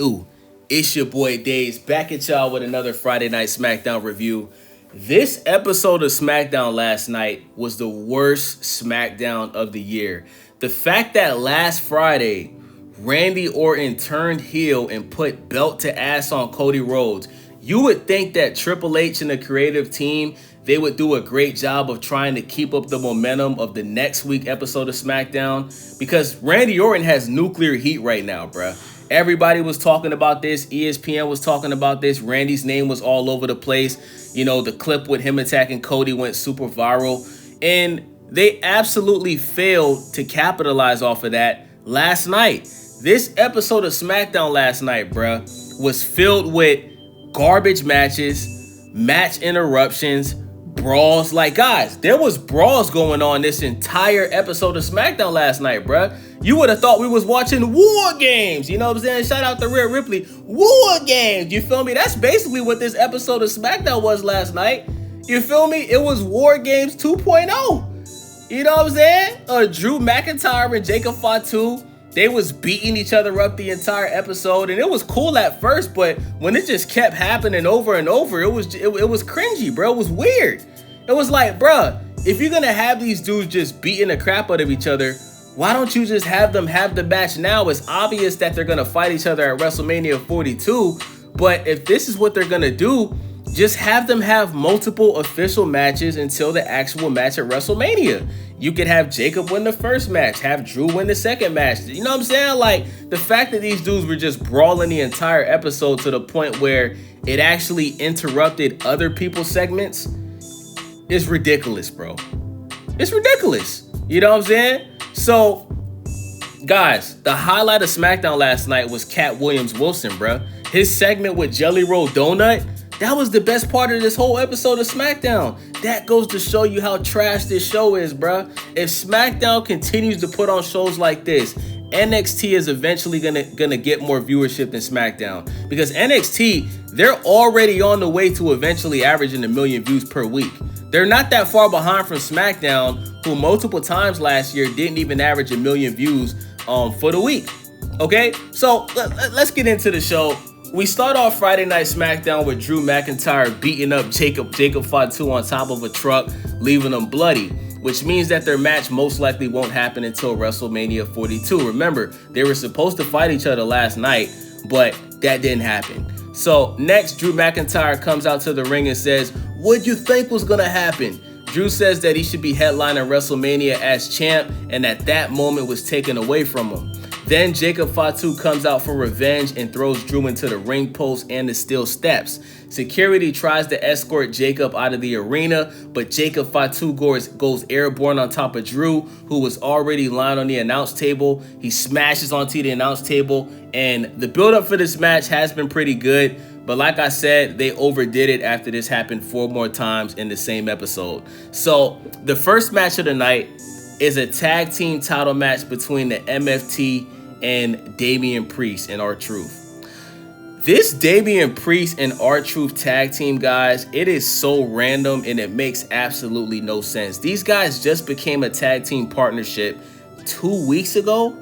Ooh, it's your boy Days back at y'all with another Friday Night SmackDown review. This episode of SmackDown last night was the worst SmackDown of the year. The fact that last Friday, Randy Orton turned heel and put belt to ass on Cody Rhodes, you would think that Triple H and the creative team, they would do a great job of trying to keep up the momentum of the next week episode of SmackDown because Randy Orton has nuclear heat right now, bruh. Everybody was talking about this. ESPN was talking about this. Randy's name was all over the place. You know, the clip with him attacking Cody went super viral. And they absolutely failed to capitalize off of that last night. This episode of SmackDown last night, bruh, was filled with garbage matches, match interruptions, brawls. Like, guys, there was brawls going on this entire episode of SmackDown last night, bruh. You would have thought we was watching War Games. You know what I'm saying? Shout out to Rhea Ripley. War Games. You feel me? That's basically what this episode of SmackDown was last night. You feel me? It was War Games 2.0. You know what I'm saying? Drew McIntyre and Jacob Fatu, they was beating each other up the entire episode, and it was cool at first, but when it just kept happening over and over, it was cringy, bro. It was weird. It was like, bruh, if you're gonna have these dudes just beating the crap out of each other, why don't you just have them have the match now? It's obvious that they're gonna fight each other at WrestleMania 42, but if this is what they're gonna do, just have them have multiple official matches until the actual match at WrestleMania. You could have Jacob win the first match, have Drew win the second match. You know what I'm saying? Like, the fact that these dudes were just brawling the entire episode to the point where it actually interrupted other people's segments is ridiculous, bro. It's ridiculous. You know what I'm saying? So, guys, the highlight of SmackDown last night was Cat Williams-Wilson, bro. His segment with Jelly Roll Donut, that was the best part of this whole episode of SmackDown. That goes to show you how trash this show is, bruh. If SmackDown continues to put on shows like this, NXT is eventually gonna get more viewership than SmackDown. Because NXT, they're already on the way to eventually averaging 1 million views per week. They're not that far behind from SmackDown, who multiple times last year didn't even average 1 million views for the week. Okay, so let's get into the show. We start off Friday Night SmackDown with Drew McIntyre beating up Jacob Fatu on top of a truck, leaving him bloody, which means that their match most likely won't happen until WrestleMania 42. Remember, they were supposed to fight each other last night, but that didn't happen. So next, Drew McIntyre comes out to the ring and says, "What'd you think was gonna happen?" Drew says that he should be headlining WrestleMania as champ, and that moment was taken away from him. Then Jacob Fatu comes out for revenge and throws Drew into the ring post and the steel steps. Security tries to escort Jacob out of the arena, but Jacob Fatu goes airborne on top of Drew, who was already lying on the announce table. He smashes onto the announce table, and the build-up for this match has been pretty good. But like I said, they overdid it after this happened 4 more times in the same episode. So the first match of the night is a tag team title match between the MFT and Damian Priest and R-Truth. This Damian Priest and R-Truth tag team, guys, it is so random and it makes absolutely no sense. These guys just became a tag team partnership 2 weeks ago,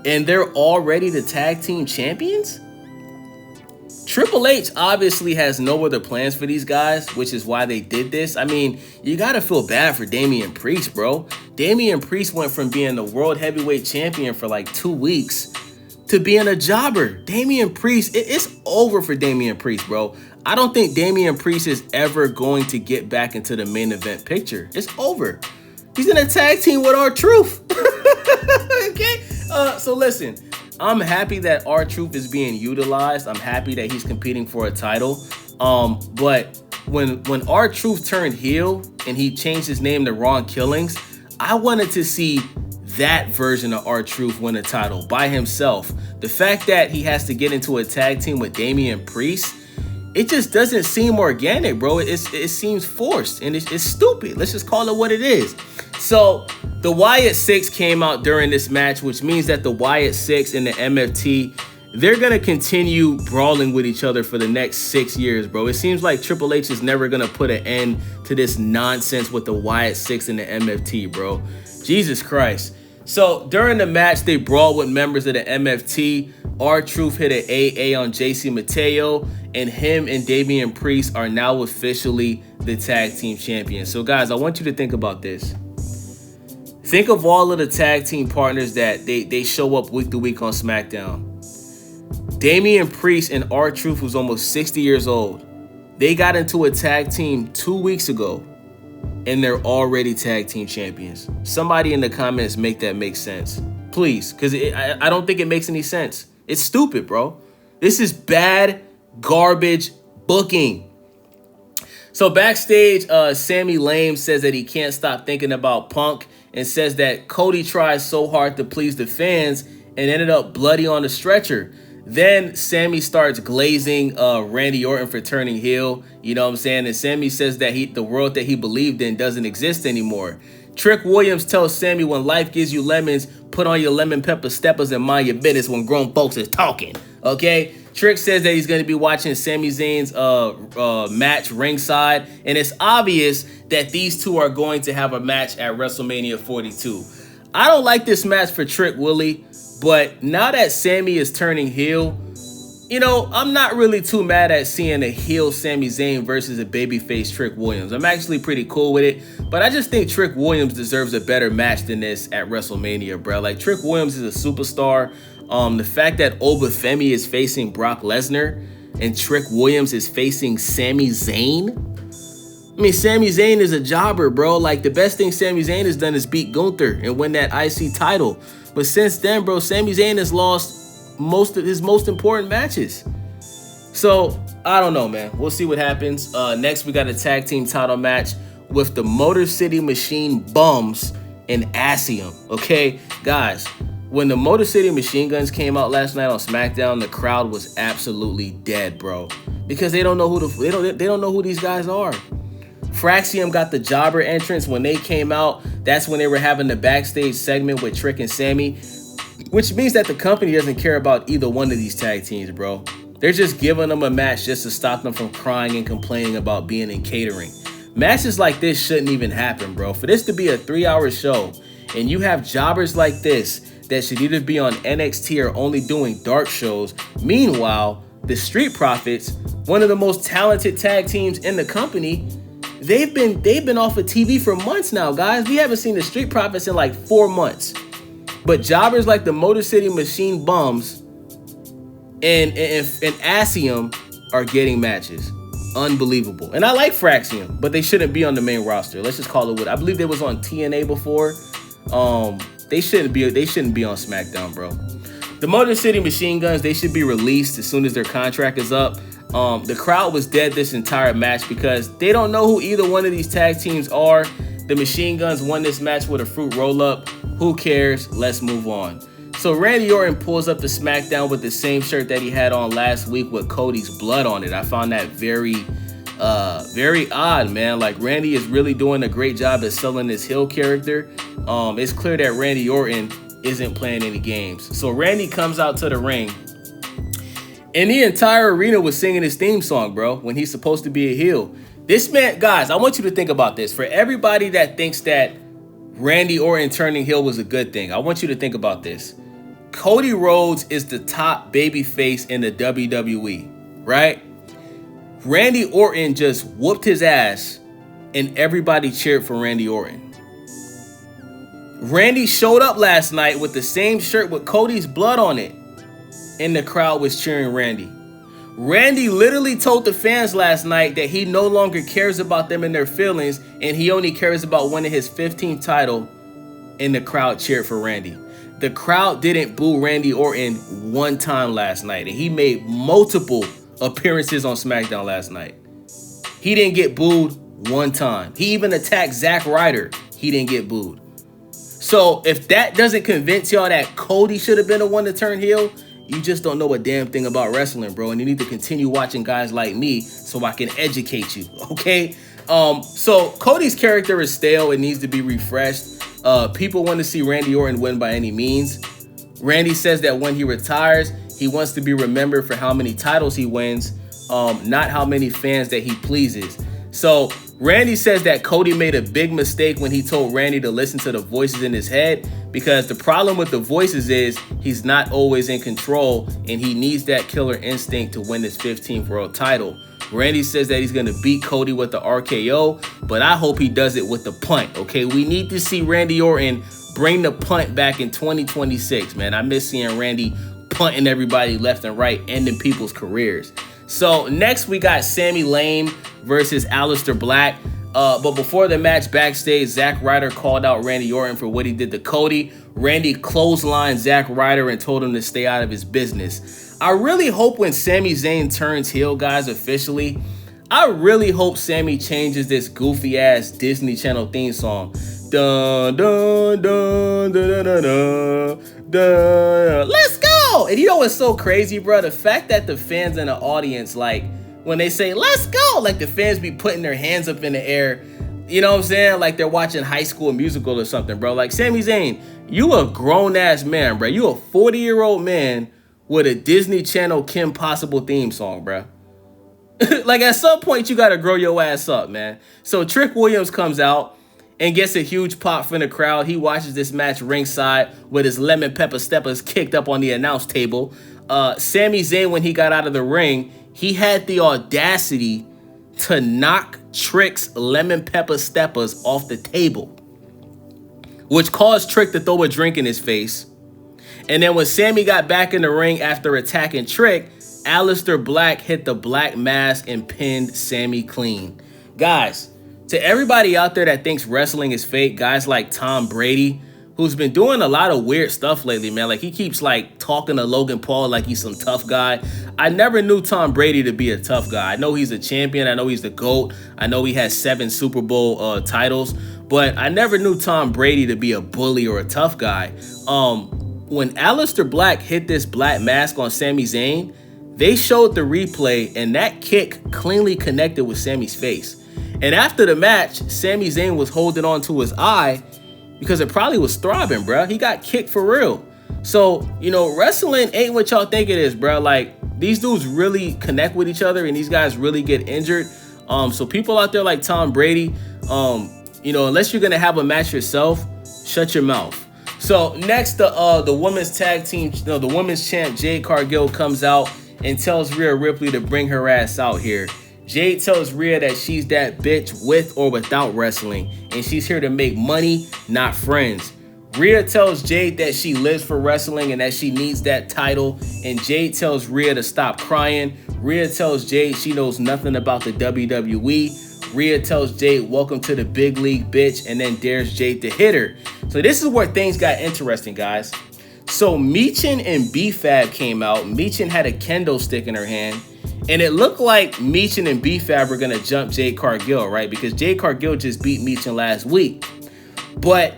and they're already the tag team champions? Triple H obviously has no other plans for these guys, which is why they did this. I mean, you gotta feel bad for Damian Priest, bro. Damian Priest went from being the world heavyweight champion for like 2 weeks to being a jobber. Damian Priest, it's over for Damian Priest, bro. I don't think Damian Priest is ever going to get back into the main event picture. It's over. He's in a tag team with R-Truth. Okay? So listen. I'm happy that R-Truth is being utilized. I'm happy that he's competing for a title. But when R-Truth turned heel and he changed his name to Ron Killings, I wanted to see that version of R-Truth win a title by himself. The fact that he has to get into a tag team with Damian Priest, it just doesn't seem organic, bro. It seems forced and it's stupid. Let's just call it what it is. So the Wyatt Six came out during this match, which means that the Wyatt Six and the MFT, they're going to continue brawling with each other for the next 6 years, bro. It seems like Triple H is never going to put an end to this nonsense with the Wyatt Six and the MFT, bro. Jesus Christ. So during the match, they brawled with members of the MFT. R-Truth hit an AA on JC Mateo, and him and Damian Priest are now officially the tag team champions. So guys, I want you to think about this. Think of all of the tag team partners that they show up week to week on SmackDown. Damian Priest and R-Truth, who's almost 60 years old, they got into a tag team 2 weeks ago, and they're already tag team champions. Somebody in the comments make that make sense, please, because I don't think it makes any sense. It's stupid, bro. This is bad, garbage booking. So backstage, Sami Lame says that he can't stop thinking about Punk and says that Cody tries so hard to please the fans and ended up bloody on the stretcher. Then Sami starts glazing Randy Orton for turning heel. You know what I'm saying? And Sami says that the world that he believed in doesn't exist anymore. Trick Williams tells Sami, when life gives you lemons, put on your lemon pepper steppers and mind your business when grown folks is talking. Okay? Trick says that he's going to be watching Sami Zayn's match ringside. And it's obvious that these two are going to have a match at WrestleMania 42. I don't like this match for Trick Willie. But now that Sami is turning heel, you know, I'm not really too mad at seeing a heel Sami Zayn versus a babyface Trick Williams. I'm actually pretty cool with it. But I just think Trick Williams deserves a better match than this at WrestleMania, bro. Like, Trick Williams is a superstar. The fact that Obafemi is facing Brock Lesnar and Trick Williams is facing Sami Zayn. I mean, Sami Zayn is a jobber, bro. Like, the best thing Sami Zayn has done is beat Gunther and win that IC title. But since then, bro, Sami Zayn has lost most of his most important matches. So, I don't know, man. We'll see what happens. Next, we got a tag team title match with the Motor City Machine Bums and Asium. Okay, guys, when the Motor City Machine Guns came out last night on SmackDown, the crowd was absolutely dead, bro, because they don't know who they don't know who these guys are. Fraxium got the jobber entrance when they came out. That's when they were having the backstage segment with Trick and Sammy, which means that the company doesn't care about either one of these tag teams, bro. They're just giving them a match just to stop them from crying and complaining about being in catering. Matches like this shouldn't even happen, bro. For this to be a 3-hour show and you have jobbers like this that should either be on NXT or only doing dark shows. Meanwhile, the Street Profits, one of the most talented tag teams in the company, They've been off of TV for months now, guys. We haven't seen the Street Profits in like 4 months. But jobbers like the Motor City Machine Bums and Asium are getting matches. Unbelievable. And I like Fraxium, but they shouldn't be on the main roster. Let's just call it what I believe they was on TNA before. They shouldn't be on SmackDown, bro. The Motor City Machine Guns, they should be released as soon as their contract is up. The crowd was dead this entire match because they don't know who either one of these tag teams are. The Machine Guns won this match with a fruit roll-up. Who cares? Let's move on. So Randy Orton pulls up to SmackDown with the same shirt that he had on last week with Cody's blood on it. I found that very odd, man. Like, Randy is really doing a great job at selling this heel character. It's clear that Randy Orton isn't playing any games. So Randy comes out to the ring, and the entire arena was singing his theme song, bro, when he's supposed to be a heel. This man, guys, I want you to think about this. For everybody that thinks that Randy Orton turning heel was a good thing, I want you to think about this. Cody Rhodes is the top babyface in the WWE, right? Randy Orton just whooped his ass, and everybody cheered for Randy Orton. Randy showed up last night with the same shirt with Cody's blood on it, and the crowd was cheering Randy. Randy literally told the fans last night that he no longer cares about them and their feelings, and he only cares about winning his 15th title, and the crowd cheered for Randy. The crowd didn't boo Randy Orton one time last night, and he made multiple appearances on SmackDown last night. He didn't get booed one time. He even attacked Zack Ryder. He didn't get booed. So if that doesn't convince y'all that Cody should have been the one to turn heel, you just don't know a damn thing about wrestling, bro. And you need to continue watching guys like me so I can educate you, okay? So Cody's character is stale. It needs to be refreshed. People want to see Randy Orton win by any means. Randy says that when he retires, he wants to be remembered for how many titles he wins, not how many fans that he pleases. So Randy says that Cody made a big mistake when he told Randy to listen to the voices in his head, because the problem with the voices is he's not always in control and he needs that killer instinct to win his 15th world title. Randy says that he's going to beat Cody with the RKO, but I hope he does it with the punt, okay? We need to see Randy Orton bring the punt back in 2026, man. I miss seeing Randy punting everybody left and right, ending people's careers. So next we got Sami Zayn versus Aleister Black. But before the match backstage, Zack Ryder called out Randy Orton for what he did to Cody. Randy clotheslined Zack Ryder and told him to stay out of his business. I really hope when Sami Zayn turns heel, guys, officially, I really hope Sami changes this goofy ass Disney Channel theme song. Dun dun dun dun dun dun dun. Let's go! And you know what's so crazy, bro? The fact that the fans in the audience, like, when they say, let's go, like the fans be putting their hands up in the air. You know what I'm saying? Like they're watching High School Musical or something, bro. Like, Sami Zayn, you a grown-ass man, bro. You a 40-year-old man with a Disney Channel Kim Possible theme song, bro. Like, at some point, you got to grow your ass up, man. So Trick Williams comes out and gets a huge pop from the crowd. He watches this match ringside with his lemon pepper steppers kicked up on the announce table. Sami Zayn, when he got out of the ring, he had the audacity to knock Trick's lemon pepper steppers off the table, which caused Trick to throw a drink in his face. And then when Sami got back in the ring after attacking Trick, Aleister Black hit the black mask and pinned Sami clean. Guys, to everybody out there that thinks wrestling is fake, guys like Tom Brady, who's been doing a lot of weird stuff lately, man. Like, he keeps, like, talking to Logan Paul like he's some tough guy. I never knew Tom Brady to be a tough guy. I know he's a champion. I know he's the GOAT. I know he has 7 Super Bowl titles. But I never knew Tom Brady to be a bully or a tough guy. When Aleister Black hit this black mask on Sami Zayn, they showed the replay, and that kick cleanly connected with Sami's face. And after the match, Sami Zayn was holding on to his eye because it probably was throbbing, bro. He got kicked for real. So, you know, wrestling ain't what y'all think it is, bro. Like, these dudes really connect with each other, and these guys really get injured. So people out there like Tom Brady, you know, unless you're gonna have a match yourself, shut your mouth. So next, the women's tag team, the women's champ Jade Cargill comes out and tells Rhea Ripley to bring her ass out here. Jade tells Rhea that she's that bitch with or without wrestling, and she's here to make money, not friends. Rhea tells Jade that she lives for wrestling and that she needs that title, and Jade tells Rhea to stop crying. Rhea tells Jade she knows nothing about the WWE. Rhea tells Jade, welcome to the big league, bitch, and then dares Jade to hit her. So this is where things got interesting, guys. So Michin and B-Fab came out. Michin had a kendo stick in her hand, and it looked like Michin and B-Fab were going to jump Jade Cargill, right? Because Jade Cargill just beat Michin last week. But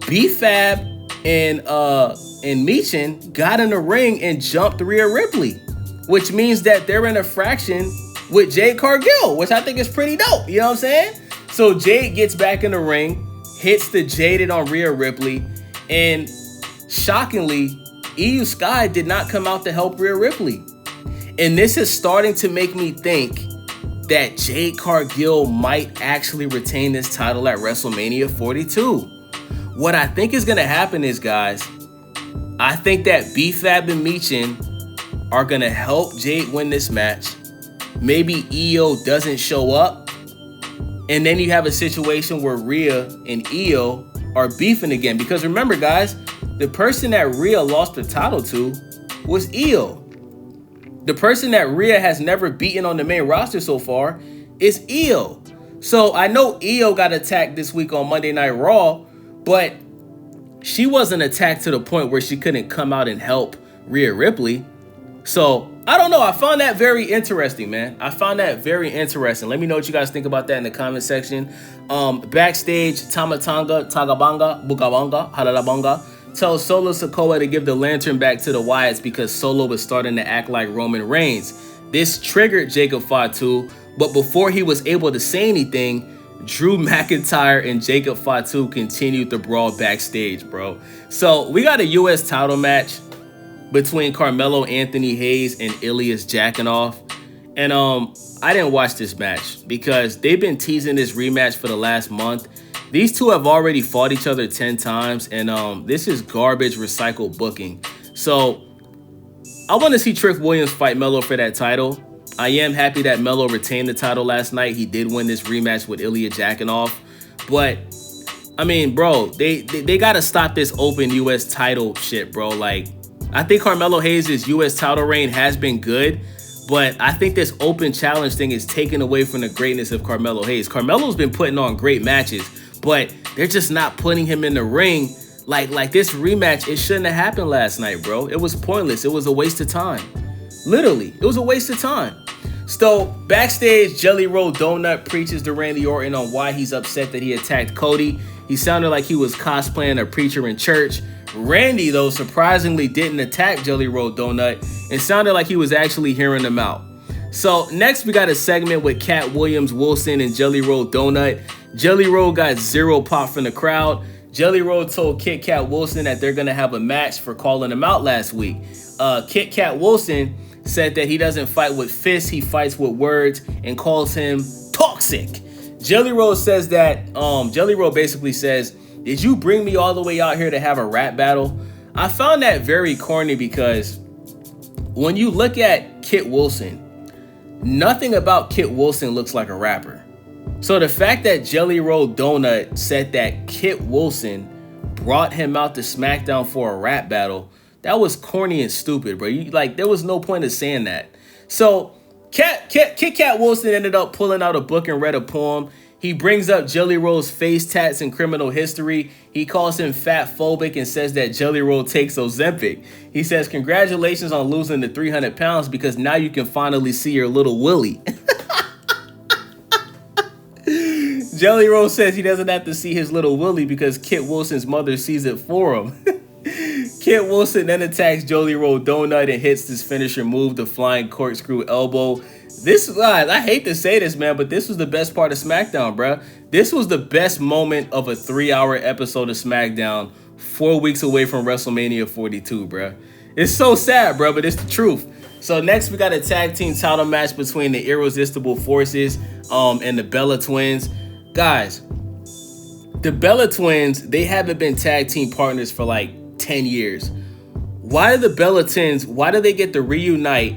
B-Fab and Michin got in the ring and jumped Rhea Ripley, which means that they're in a fraction with Jade Cargill, which I think is pretty dope. You know what I'm saying? So Jade gets back in the ring, hits the Jaded on Rhea Ripley, and shockingly, EU Sky did not come out to help Rhea Ripley. And this is starting to make me think that Jade Cargill might actually retain this title at WrestleMania 42. What I think is going to happen is, guys, I think that B-Fab and Michin are going to help Jade win this match. Maybe Io doesn't show up, and then you have a situation where Rhea and Io are beefing again. Because remember, guys, the person that Rhea lost the title to was Io. The person that Rhea has never beaten on the main roster so far is Io. So I know Io got attacked this week on Monday Night Raw, but she wasn't attacked to the point where she couldn't come out and help Rhea Ripley. So I don't know. I found that very interesting, man. I found that very interesting. Let me know what you guys think about that in the comment section. Backstage, Tamatanga, Tagabanga, Bukawanga, Harabanga tells Solo Sikoa to give the lantern back to the Wyatts because Solo was starting to act like Roman Reigns. This triggered Jacob Fatu, but before he was able to say anything, Drew McIntyre and Jacob Fatu continued the brawl backstage, bro. So we got a U.S. title match between Carmelo Anthony Hayes and Ilias Jackanoff. And I didn't watch this match because they've been teasing this rematch for the last month. These two have already fought each other 10 times, and this is garbage recycled booking. So I want to see Trick Williams fight Melo for that title. I am happy that Melo retained the title last night. He did win this rematch with Ilya Jakinov. But, I mean, bro, they got to stop this open U.S. title shit, bro. Like, I think Carmelo Hayes' U.S. title reign has been good, but I think this open challenge thing is taken away from the greatness of Carmelo Hayes. Carmelo's been putting on great matches, but they're just not putting him in the ring. Like this rematch, it shouldn't have happened last night, bro. It was pointless. It was a waste of time. Literally, it was a waste of time. So, backstage, Jelly Roll Donut preaches to Randy Orton on why he's upset that he attacked Cody. He sounded like he was cosplaying a preacher in church. Randy, though, surprisingly didn't attack Jelly Roll Donut and sounded like he was actually hearing them out. So, next we got a segment with Cat Williams, Wilson, and Jelly Roll Donut. Jelly Roll got zero pop from the crowd. Jelly Roll told Kit Kat Wilson that they're going to have a match for calling him out last week. Kit Kat Wilson said that he doesn't fight with fists, he fights with words, and calls him toxic. Jelly Roll says that, Jelly Roll basically says, did you bring me all the way out here to have a rap battle? I found that very corny because when you look at Kit Wilson, nothing about Kit Wilson looks like a rapper. So the fact that Jelly Roll Donut said that Kit Wilson brought him out to SmackDown for a rap battle, that was corny and stupid, bro. There was no point of saying that. So Kit Kat Wilson ended up pulling out a book and read a poem. He brings up Jelly Roll's face tats and criminal history. He calls him fat phobic and says that Jelly Roll takes Ozempic. He says, congratulations on losing the 300 pounds because now you can finally see your little Willie. Jelly Roll says he doesn't have to see his little Willie because Kit Wilson's mother sees it for him. Kit Wilson then attacks Jelly Roll Donut and hits his finisher move, the flying corkscrew elbow. I hate to say this, man, but this was the best part of SmackDown, bro. This was the best moment of a 3-hour episode of SmackDown 4 weeks away from WrestleMania 42, bro. It's so sad, bro, but it's the truth. So next we got a tag team title match between the Irresistible Forces and the Bella Twins. Guys, the Bella Twins, they haven't been tag team partners for like 10 years. Why do the Bella Twins, why do they get to reunite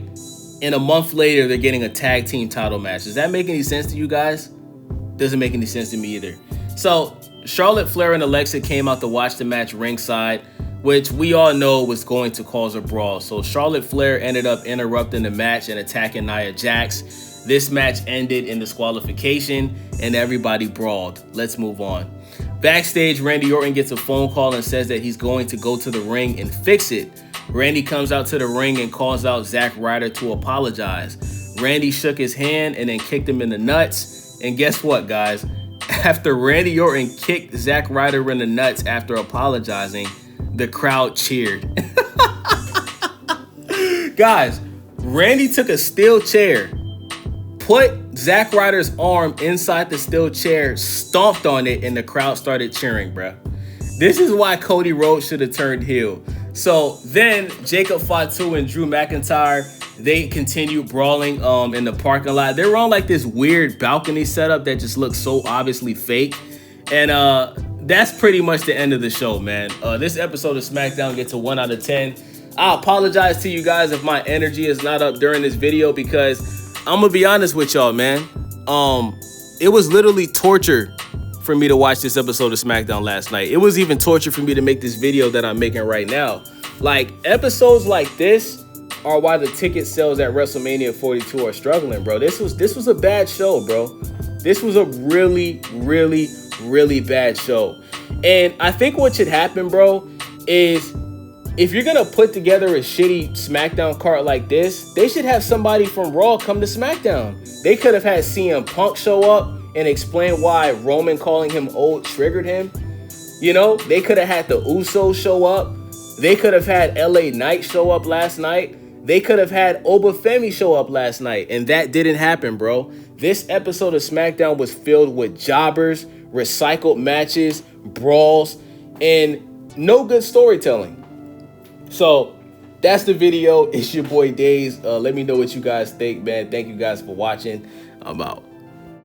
and a month later they're getting a tag team title match? Does that make any sense to you guys? Doesn't make any sense to me either. So Charlotte Flair and Alexa came out to watch the match ringside, which we all know was going to cause a brawl. So Charlotte Flair ended up interrupting the match and attacking Nia Jax. This match ended in disqualification and everybody brawled. Let's move on. Backstage, Randy Orton gets a phone call and says that he's going to go to the ring and fix it. Randy comes out to the ring and calls out Zack Ryder to apologize. Randy shook his hand and then kicked him in the nuts. And guess what, guys? After Randy Orton kicked Zack Ryder in the nuts after apologizing, the crowd cheered. Guys, Randy took a steel chair, put Zack Ryder's arm inside the steel chair, stomped on it, and the crowd started cheering, bruh. This is why Cody Rhodes should have turned heel. So then Jacob Fatu and Drew McIntyre, they continued brawling in the parking lot. They were on like this weird balcony setup that just looks so obviously fake. And that's pretty much the end of the show, man. This episode of SmackDown gets a 1 out of 10. I apologize to you guys if my energy is not up during this video because I'm gonna be honest with y'all, man. It was literally torture for me to watch this episode of SmackDown last night. It was even torture for me to make this video that I'm making right now. Like, episodes like this are why the ticket sales at WrestleMania 42 are struggling, bro. This was a bad show, bro. This was a really, really, really bad show. And I think what should happen, bro, is if you're gonna put together a shitty SmackDown card like this, they should have somebody from Raw come to SmackDown. They could have had CM Punk show up and explain why Roman calling him old triggered him. You know, they could have had the Usos show up. They could have had LA Knight show up last night. They could have had Obafemi show up last night, and that didn't happen, bro. This episode of SmackDown was filled with jobbers, recycled matches, brawls, and no good storytelling. So that's the video. It's your boy Days. Let me know what you guys think, man. Thank you guys for watching. I'm out.